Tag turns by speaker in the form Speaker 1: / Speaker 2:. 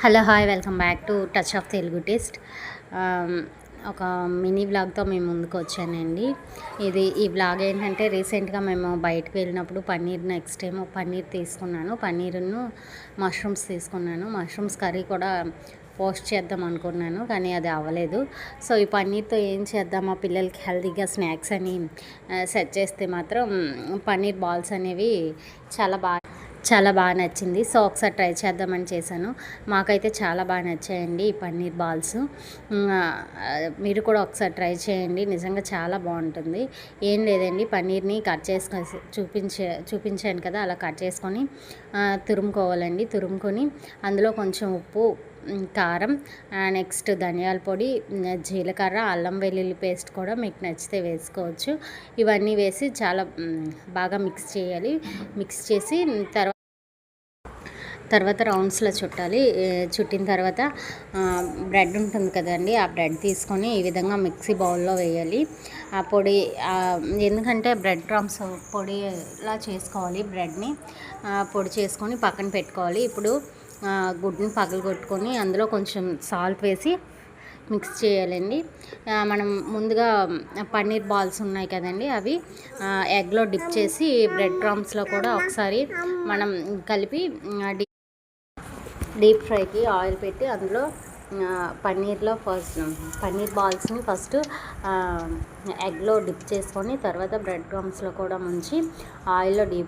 Speaker 1: Hello hi welcome back to touch of Telugu taste. ఒక mini వ్లాగ్తో మేము ముందుకు వచ్చానండి. ఈ వ్లాగ్ ఏంటంటే రీసెంట్గా మేము బయటకు వెళ్ళినప్పుడు పన్నీర్ నెక్స్ట్ టైం పన్నీర్ తీసుకున్నాను. పన్నీరును మష్రూమ్స్ తీసుకున్నాను. మష్రూమ్స్ కర్రీ కూడా పోస్ట్ చేద్దాం అనుకున్నాను, కానీ అది అవ్వలేదు. సో ఈ పన్నీర్తో ఏం చేద్దాం, మా పిల్లలకి హెల్తీగా స్నాక్స్ అని సెట్ చేస్తే మాత్రం పన్నీర్ బాల్స్ అనేవి చాలా బాగా నచ్చింది. సో ఒకసారి ట్రై చేద్దామని చేశాను. మాకైతే చాలా బాగా నచ్చాయండి ఈ పన్నీర్ బాల్స్. మీరు కూడా ఒకసారి ట్రై చేయండి, నిజంగా చాలా బాగుంటుంది. ఏం లేదండి, పన్నీర్ని కట్ చేసుకొని చూపించాను కదా, అలా కట్ చేసుకొని తురుముకోవాలండి. తురుముకొని అందులో కొంచెం ఉప్పు, కారం, నెక్స్ట్ ధనియాల పొడి, జీలకర్ర, అల్లం వెల్లుల్లి పేస్ట్ కూడా మీకు నచ్చితే వేసుకోవచ్చు. ఇవన్నీ వేసి చాలా బాగా మిక్స్ చేయాలి. మిక్స్ చేసి తర్వాత రౌండ్స్లో చుట్టాలి. చుట్టిన తర్వాత బ్రెడ్ ఉంటుంది కదండి, ఆ బ్రెడ్ తీసుకొని ఈ విధంగా మిక్సీ బౌల్లో వేయాలి. ఆ పొడి ఎందుకంటే బ్రెడ్ క్రమ్స్ పొడిలా చేసుకోవాలి. బ్రెడ్ని పొడి చేసుకొని పక్కన పెట్టుకోవాలి. ఇప్పుడు గుడ్ని పగలగొట్టుకొని అందులో కొంచెం సాల్ట్ వేసి మిక్స్ చేయాలండి. మనం ముందుగా పన్నీర్ బాల్స్ ఉన్నాయి కదండి, అవి ఎగ్లో డిప్ చేసి బ్రెడ్ క్రమ్స్లో కూడా ఒకసారి మనం కలిపి డీప్ ఫ్రైకి ఆయిల్ పెట్టి అందులో పన్నీర్ బాల్స్ని ఫస్ట్ ఎగ్లో డిప్ చేసుకొని తర్వాత బ్రెడ్ క్రమ్స్లో కూడా ముంచి ఆయిల్లో డీప్